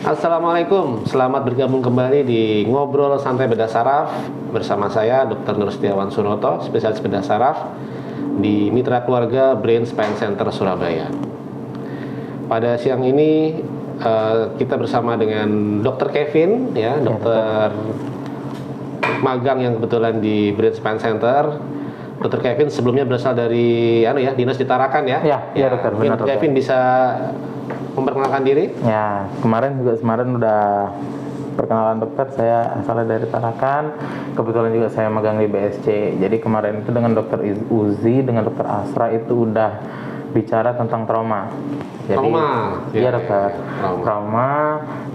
Assalamualaikum, selamat bergabung kembali di Ngobrol Santai Bedah Saraf bersama saya Dr. Nur Setiawan Sunoto, spesialis bedah saraf di Mitra Keluarga Brain Spine Center Surabaya. Pada siang ini kita bersama dengan Dr. Kevin, ya, dokter magang yang kebetulan di Brain Spine Center. Dr. Kevin sebelumnya berasal dari dinas di Tarakan ya. Ya, dokter. Mungkin Benar, Kevin bisa memperkenalkan diri? Ya, kemarin udah perkenalan dokter, saya asalnya dari Tarakan. Kebetulan juga saya magang di BSC. Jadi kemarin itu dengan dokter Uzi, dengan dokter Asra itu udah bicara tentang trauma. Jadi, trauma? Iya dokter. Trauma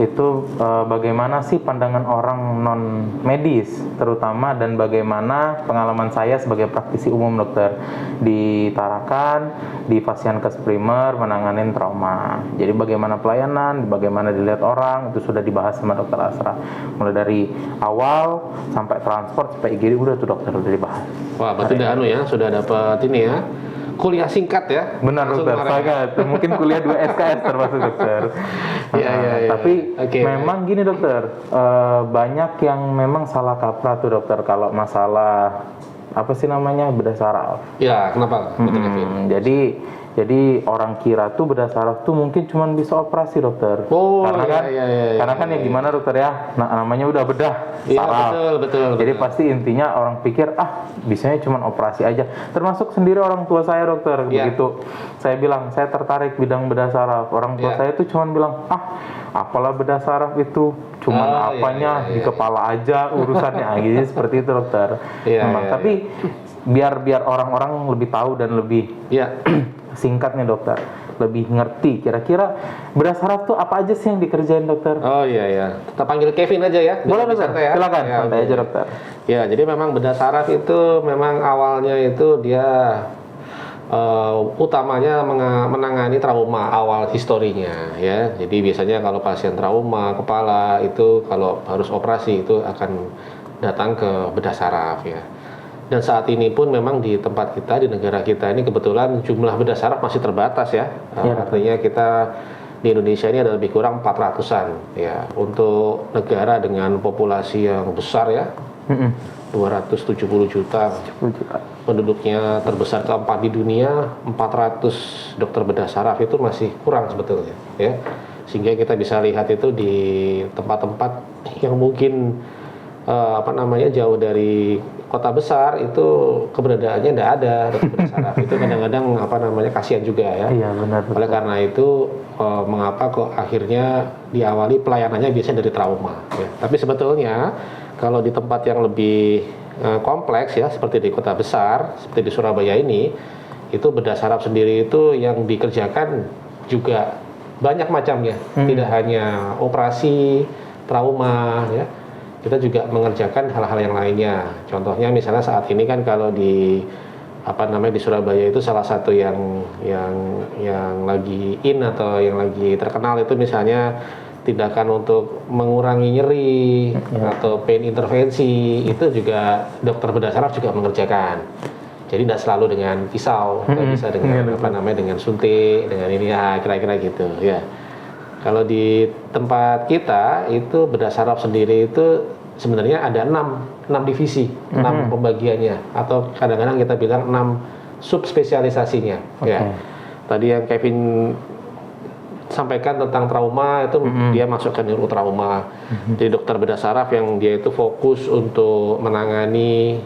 itu bagaimana sih pandangan orang non medis, terutama, dan bagaimana pengalaman saya sebagai praktisi umum dokter di Tarakan, di Fasiankes Primer menanganin trauma. Jadi bagaimana pelayanan, bagaimana dilihat orang, itu sudah dibahas sama dokter Asra. Mulai dari awal sampai transport sampai IGD udah tuh dokter udah dibahas. Wah, berarti udah sudah dapat ini ya. Kuliah singkat ya. Benar dokter, mungkin kuliah 2 SKS termasuk dokter. Iya. Tapi memang gini dokter, banyak yang memang salah kaprah tuh dokter kalau masalah apa sih namanya bedah saraf. Ya, kenapa? Jadi orang kira tuh bedah saraf tuh mungkin cuma bisa operasi dokter. Karena kan ya gimana dokter ya, namanya udah bedah saraf. Betul. Jadi pasti intinya orang pikir bisanya cuma operasi aja. Termasuk sendiri orang tua saya dokter. Begitu saya bilang saya tertarik bidang bedah saraf, orang tua saya tuh cuma bilang apalah bedah saraf itu cuman di kepala aja urusannya gitu seperti itu dokter. Tapi biar orang-orang lebih tahu dan lebih singkatnya dokter, lebih ngerti kira-kira bedah saraf tuh apa aja sih yang dikerjain dokter. Kita panggil Kevin aja ya. Boleh dokter, ya? Silakan santai aja dokter. Ya, jadi memang bedah saraf itu memang awalnya itu dia utamanya menangani trauma awal historinya ya. Jadi biasanya kalau pasien trauma kepala itu kalau harus operasi itu akan datang ke bedah saraf ya. Dan saat ini pun memang di tempat kita, di negara kita ini kebetulan jumlah bedah saraf masih terbatas ya. Artinya kita di Indonesia ini ada lebih kurang 400-an ya. Untuk negara dengan populasi yang besar ya, 270 juta penduduknya, terbesar keempat di dunia, 400 dokter bedah saraf itu masih kurang sebetulnya ya. Sehingga kita bisa lihat itu di tempat-tempat yang mungkin jauh dari kota besar itu keberadaannya tidak ada dokter bedah saraf. Itu kadang-kadang kasihan juga ya. Iya benar. Oleh karena itu mengapa kok akhirnya diawali pelayanannya biasanya dari trauma ya. Tapi sebetulnya kalau di tempat yang lebih kompleks ya, seperti di kota besar seperti di Surabaya ini, itu bedah saraf sendiri itu yang dikerjakan juga banyak macamnya. Tidak hanya operasi trauma ya, kita juga mengerjakan hal-hal yang lainnya. Contohnya misalnya saat ini kan kalau di di Surabaya itu salah satu yang lagi in atau yang lagi terkenal itu misalnya tindakan untuk mengurangi nyeri atau pain intervensi, itu juga dokter bedah saraf juga mengerjakan. Jadi tidak selalu dengan pisau, bisa dengan dengan suntik, dengan ini ya, kira-kira gitu ya. Kalau di tempat kita itu bedah saraf sendiri itu sebenarnya ada 6 divisi, 6 pembagiannya, atau kadang-kadang kita bilang 6 subspesialisasinya. Ya. Tadi yang Kevin sampaikan tentang trauma itu dia masuk ke neurotrauma. Jadi dokter bedah saraf yang dia itu fokus untuk menangani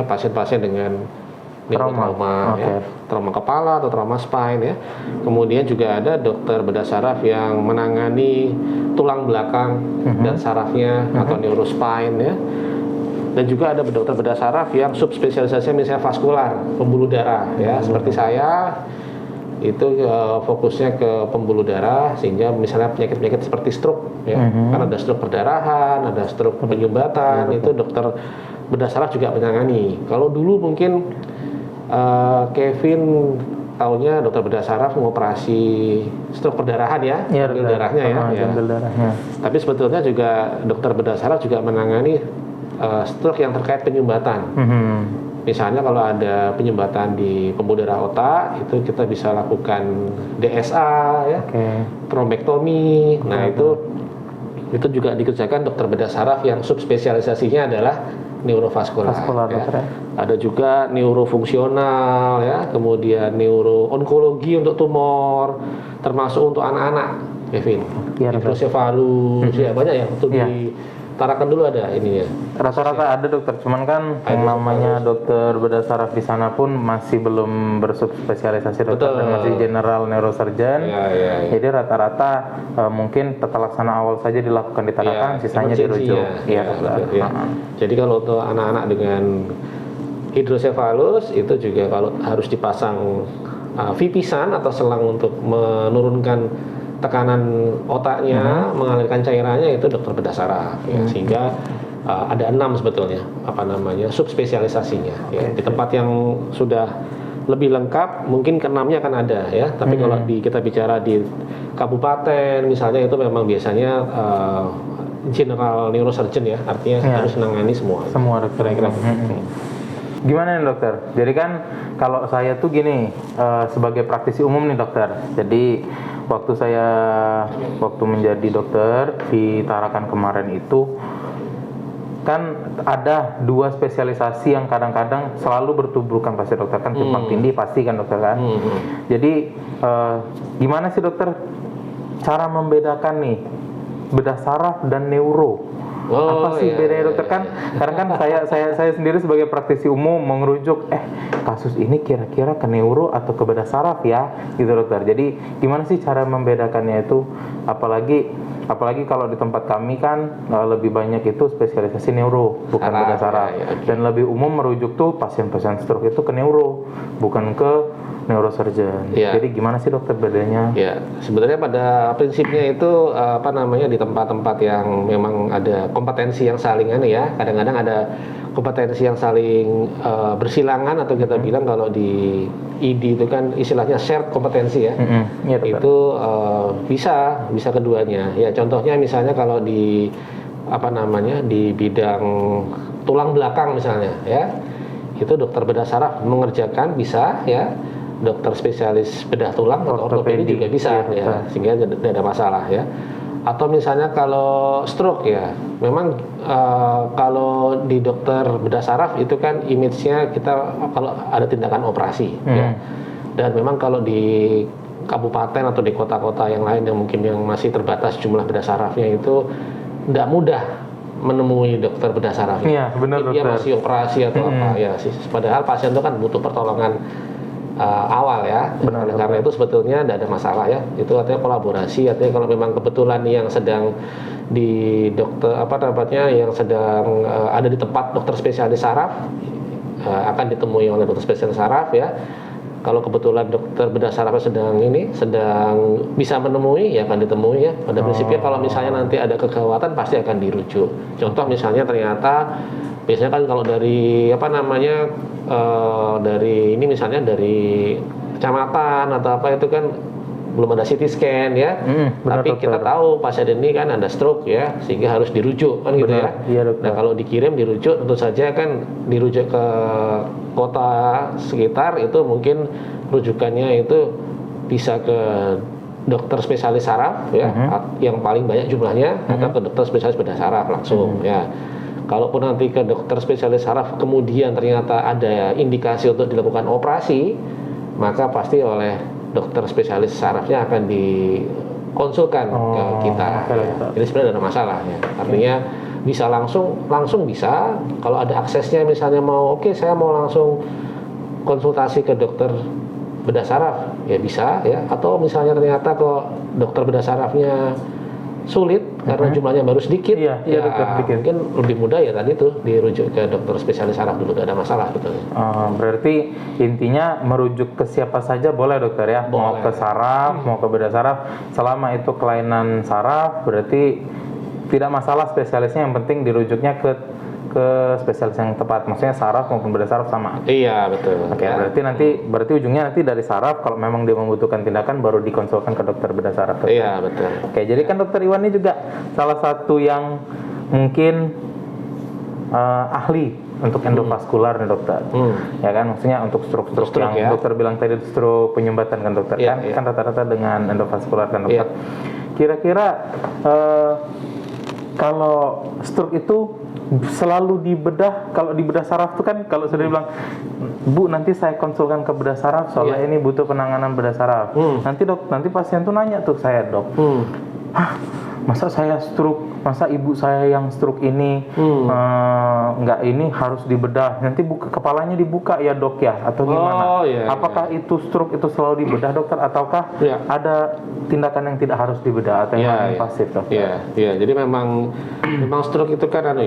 pasien-pasien dengan trauma ya, trauma kepala atau trauma spine ya. Kemudian juga ada dokter bedah saraf yang menangani tulang belakang dan sarafnya atau neurospine ya. Dan juga ada dokter bedah saraf yang subspesialisasinya misalnya vaskular, pembuluh darah ya. Seperti saya itu fokusnya ke pembuluh darah, sehingga misalnya penyakit-penyakit seperti stroke ya. Kan ada stroke perdarahan, ada stroke penyumbatan, itu dokter bedah saraf juga menangani. Kalau dulu mungkin Kevin taunya dokter bedah saraf mengoperasi stroke perdarahan ya, ambil darahnya ya. Tapi sebetulnya juga dokter bedah saraf juga menangani stroke yang terkait penyumbatan. Misalnya kalau ada penyumbatan di pembuluh darah otak, itu kita bisa lakukan DSA, ya, trombektomi. Nah itu juga dikerjakan dokter bedah saraf yang subspesialisasinya adalah neurovaskular. Ya. Ada juga neurofungsional, ya, kemudian neuroonkologi untuk tumor, termasuk untuk anak-anak, Kevin. Hidrosefalus, ya banyak ya untuk ditarakan dulu ada ininya. Rata-rata ada dokter, cuman kan yang namanya dokter bedah saraf di sana pun masih belum bersubspesialisasi dokter dan masih general neurosurgeon. Jadi rata-rata mungkin tata laksana awal saja dilakukan ditarakan, sisanya dirujuk. Jadi kalau untuk anak-anak dengan hidrosefalus itu juga kalau harus dipasang vipisan atau selang untuk menurunkan tekanan otaknya, mengalirkan cairannya, itu dokter bedah saraf. Ya, sehingga ada 6 sebetulnya subspesialisasinya. Ya. Di tempat yang sudah lebih lengkap mungkin ke-6-nya akan ada, ya. Tapi kalau kita bicara di kabupaten misalnya, itu memang biasanya general neurosurgeon, ya, artinya harus menangani semua dokter. Gimana nih dokter? Jadi kan kalau saya tuh gini, sebagai praktisi umum nih dokter. Jadi waktu menjadi dokter di Tarakan kemarin itu kan ada 2 spesialisasi yang kadang-kadang selalu bertuburkan pasti dokter, kan tumpang tindih pasti kan dokter kan. Jadi gimana sih dokter cara membedakan nih bedah saraf dan neuro? Apa sih bedanya dokter? Kan karena kan saya sendiri sebagai praktisi umum mengerujuk kasus ini kira-kira ke neuro atau ke bedah saraf ya gitu dokter. Jadi gimana sih cara membedakannya itu, apalagi kalau di tempat kami kan lebih banyak itu spesialisasi neuro bukan bedah saraf, dan lebih umum merujuk tuh pasien-pasien stroke itu ke neuro bukan ke neurosurgeon. Jadi gimana sih dokter bedanya? Ya, sebenarnya pada prinsipnya itu di tempat-tempat yang memang ada kompetensi yang saling kadang-kadang ada kompetensi yang saling bersilangan, atau kita bilang kalau di ID itu kan istilahnya shared kompetensi, ya. Itu bisa keduanya. Ya, contohnya misalnya kalau di di bidang tulang belakang misalnya, ya. Itu dokter bedah saraf mengerjakan bisa, ya. Dokter spesialis bedah tulang atau ortopedi juga bisa, ya, sehingga tidak ada masalah, ya. Atau misalnya kalau stroke, ya, memang kalau di dokter bedah saraf itu kan image-nya kita kalau ada tindakan operasi, ya. Dan memang kalau di kabupaten atau di kota-kota yang lain yang mungkin yang masih terbatas jumlah bedah sarafnya, itu tidak mudah menemui dokter bedah saraf. Iya, benar dokter. Dia masih operasi atau apa, ya. Padahal pasien itu kan butuh pertolongan awal, ya. Karena itu sebetulnya tidak ada masalah, ya. Itu artinya kolaborasi, artinya kalau memang kebetulan yang sedang di dokter yang sedang ada di tempat dokter spesialis saraf akan ditemui oleh dokter spesialis saraf, ya. Kalau kebetulan dokter bedah sarafnya sedang bisa menemui, ya akan ditemui, ya. Pada prinsipnya kalau misalnya nanti ada kegawatan pasti akan dirujuk. Contoh misalnya ternyata biasanya kan kalau dari misalnya dari kecamatan atau apa itu kan belum ada CT scan, ya. Tapi kita tahu pasien ini kan ada stroke, ya, sehingga harus dirujuk kan gitu, ya. Nah, kalau dikirim dirujuk tentu saja kan dirujuk ke kota sekitar, itu mungkin rujukannya itu bisa ke dokter spesialis saraf, ya, yang paling banyak jumlahnya, atau ke dokter spesialis bedah saraf langsung, ya. Kalaupun nanti ke dokter spesialis saraf kemudian ternyata ada indikasi untuk dilakukan operasi, maka pasti oleh dokter spesialis sarafnya akan dikonsulkan ke kita. Jadi sebenarnya ada masalah, ya. Artinya bisa langsung bisa. Kalau ada aksesnya misalnya saya mau langsung konsultasi ke dokter bedah saraf, ya bisa, ya. Atau misalnya ternyata kok dokter bedah sarafnya sulit karena jumlahnya baru sedikit, mungkin lebih mudah, ya, tadi tuh dirujuk ke dokter spesialis saraf dulu, tidak ada masalah gitu. Berarti intinya merujuk ke siapa saja boleh dokter, ya? Boleh. Mau ke saraf, mau ke bedah saraf, selama itu kelainan saraf berarti tidak masalah spesialisnya, yang penting dirujuknya ke spesialis yang tepat, maksudnya saraf maupun bedah saraf sama. Iya, betul. Oke, berarti ujungnya nanti dari saraf, kalau memang dia membutuhkan tindakan baru dikonsulkan ke dokter bedah saraf. Dokter. Iya, betul. Oke, jadi kan dokter Iwan ini juga salah satu yang mungkin ahli untuk endovaskular nih dokter. Ya kan, maksudnya untuk stroke yang ya. dokter bilang tadi stroke penyumbatan kan dokter, kan rata-rata dengan endovaskular kan dokter. Kira-kira kalau stroke itu selalu dibedah, kalau di bedah saraf itu kan kalau sudah dibilang, Bu nanti saya konsulkan ke bedah saraf soalnya ini butuh penanganan bedah saraf. Nanti pasien tuh nanya tuh saya, Dok, masa saya stroke, masa ibu saya yang stroke ini nggak ini harus dibedah, nanti kepalanya dibuka ya dok ya, atau gimana? Apakah itu stroke itu selalu dibedah dokter, ataukah ada tindakan yang tidak harus dibedah atau yang invasif dokter? Jadi memang stroke itu kan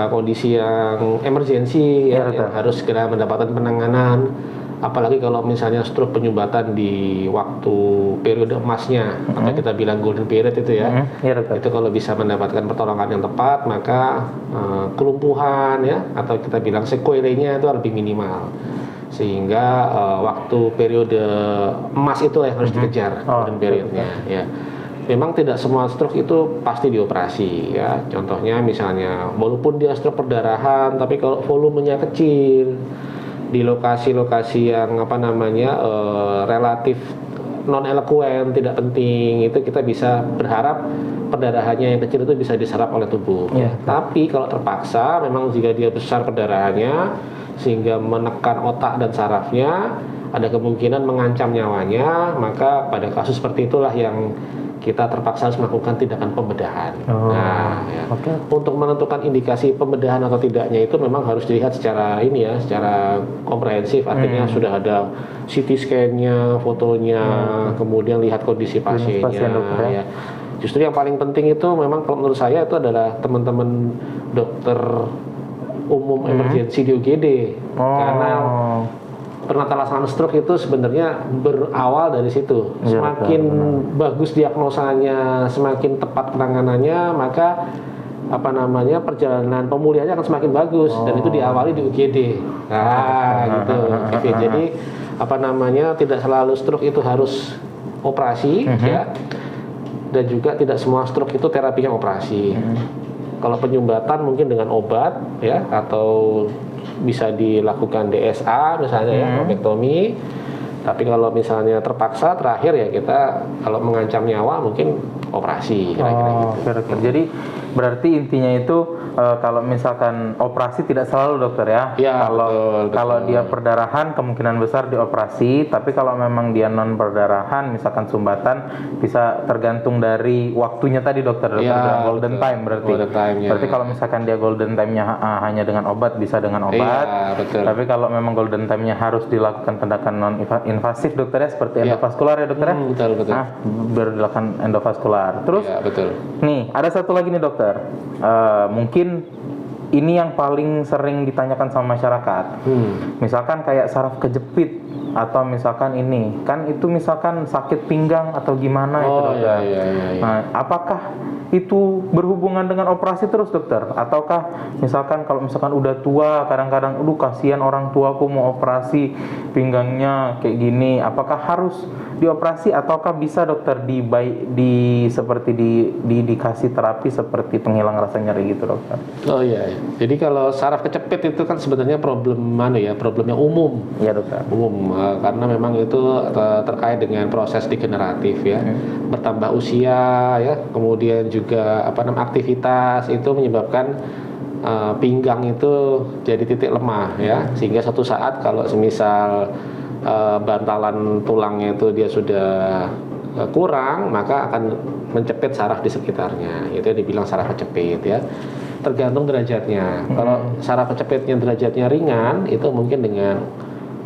kondisi yang emergensi yang harus segera mendapatkan penanganan. Apalagi kalau misalnya stroke penyumbatan di waktu periode emasnya, atau kita bilang golden period itu ya, itu kalau bisa mendapatkan pertolongan yang tepat, maka kelumpuhan atau kita bilang sequelae-nya itu lebih minimal, sehingga waktu periode emas itu yang harus dikejar, golden periodnya. Memang tidak semua stroke itu pasti dioperasi ya. Contohnya misalnya, walaupun dia stroke perdarahan, tapi kalau volumenya kecil di lokasi-lokasi yang relatif non elokuen, tidak penting, itu kita bisa berharap perdarahannya yang kecil itu bisa diserap oleh tubuh. Tapi kalau terpaksa, memang jika dia besar perdarahannya sehingga menekan otak dan sarafnya, ada kemungkinan mengancam nyawanya, maka pada kasus seperti itulah yang kita terpaksa harus melakukan tindakan pembedahan. Untuk menentukan indikasi pembedahan atau tidaknya itu memang harus dilihat secara secara komprehensif. Artinya sudah ada CT scan-nya, fotonya, kemudian lihat kondisi pasiennya. Justru yang paling penting itu memang kalau menurut saya itu adalah teman-teman dokter umum emergensi di UGD, karena penata stroke itu sebenarnya berawal dari situ. Semakin bagus diagnosanya, semakin tepat penanganannya, maka perjalanan pemulihannya akan semakin bagus, dan itu diawali di UGD. Gitu. Jadi tidak selalu stroke itu harus operasi dan juga tidak semua stroke itu terapinya operasi. Kalau penyumbatan mungkin dengan obat atau bisa dilakukan DSA misalnya trombektomi. Tapi kalau misalnya terpaksa, terakhir kita kalau mengancam nyawa mungkin operasi kira-kira gitu. Jadi berarti intinya itu kalau misalkan operasi tidak selalu dokter ya. Kalau dia perdarahan kemungkinan besar dioperasi, tapi kalau memang dia non perdarahan misalkan sumbatan, bisa tergantung dari waktunya tadi dokter bilang golden time berarti. Berarti kalau misalkan dia golden time-nya hanya dengan obat, bisa dengan obat. Tapi kalau memang golden time-nya harus dilakukan tindakan non invasif dokter ya, seperti endovaskular ya dokter ya. Baru dilakukan endovaskular. Terus nih ada satu lagi nih dokter, mungkin ini yang paling sering ditanyakan sama masyarakat. Misalkan kayak saraf kejepit, atau misalkan ini kan itu misalkan sakit pinggang atau gimana itu dokter. Nah, apakah itu berhubungan dengan operasi terus dokter, ataukah misalkan kalau misalkan udah tua, kadang-kadang kasihan orang tuaku mau operasi pinggangnya kayak gini, apakah harus dioperasi ataukah bisa dokter seperti dikasih terapi seperti penghilang rasa nyeri gitu dokter? Jadi kalau saraf kecepit itu kan sebenarnya problemnya umum. Dokter. Umum karena memang itu terkait dengan proses degeneratif bertambah usia kemudian juga aktivitas itu menyebabkan pinggang itu jadi titik lemah sehingga suatu saat kalau semisal bantalan tulangnya itu dia sudah kurang, maka akan mencepit saraf di sekitarnya. Itu yang dibilang saraf kecepit tergantung derajatnya. Kalau saraf kecepitnya derajatnya ringan, itu mungkin dengan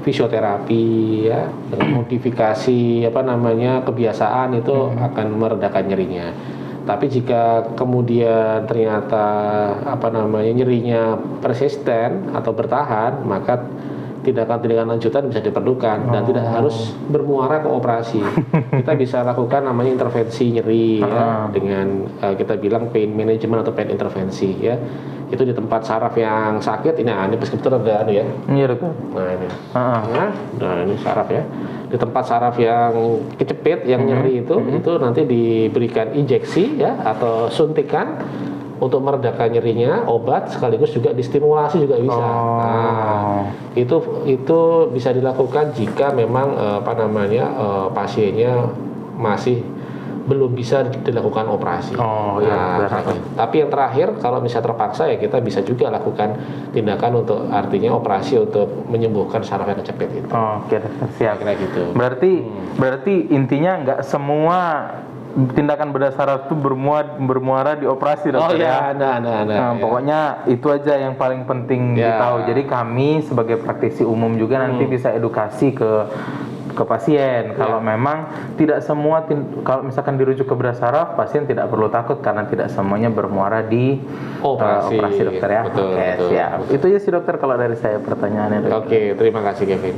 fisioterapi dengan modifikasi kebiasaan itu akan meredakan nyerinya. Tapi jika kemudian ternyata nyerinya persisten atau bertahan, maka tindakan-tindakan lanjutan bisa diperlukan dan tidak harus bermuara ke operasi. Kita bisa lakukan namanya intervensi nyeri dengan kita bilang pain management atau pain intervensi itu di tempat saraf yang sakit. Ini preskriptor ada betul. Nah ini saraf di tempat saraf yang kecepit yang nyeri itu nanti diberikan injeksi atau suntikan untuk meredakan nyerinya, obat sekaligus juga distimulasi juga bisa. Nah, itu bisa dilakukan jika memang pasiennya masih belum bisa dilakukan operasi. Tapi yang terakhir kalau misalnya terpaksa ya kita bisa juga lakukan tindakan untuk artinya operasi untuk menyembuhkan saraf yang kejepit itu. Oke, dokter, siap. Kira gitu. Berarti intinya nggak semua tindakan bedah saraf itu bermuara di operasi, dokter. Pokoknya itu aja yang paling penting ditahu. Jadi kami sebagai praktisi umum juga nanti bisa edukasi ke pasien. Kalau memang tidak semua kalau misalkan dirujuk ke bedah saraf, pasien tidak perlu takut karena tidak semuanya bermuara di operasi, dokter ya. Betul, siap. Itu aja sih, dokter, kalau dari saya pertanyaannya, dokter. Oke, terima kasih Kevin.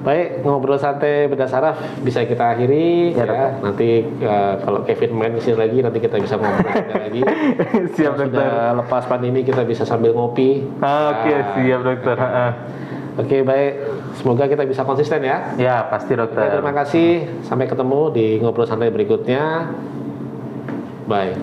Baik, ngobrol santai bedah saraf bisa kita akhiri ya. Nanti kalau Kevin main di sini lagi nanti kita bisa ngobrol lagi. Siap, dokter. Sudah lepas pandemi kita bisa sambil ngopi. Siap, dokter. Oke, baik. Semoga kita bisa konsisten ya. Ya, pasti, dokter. Terima kasih. Sampai ketemu di ngobrol santai berikutnya. Bye.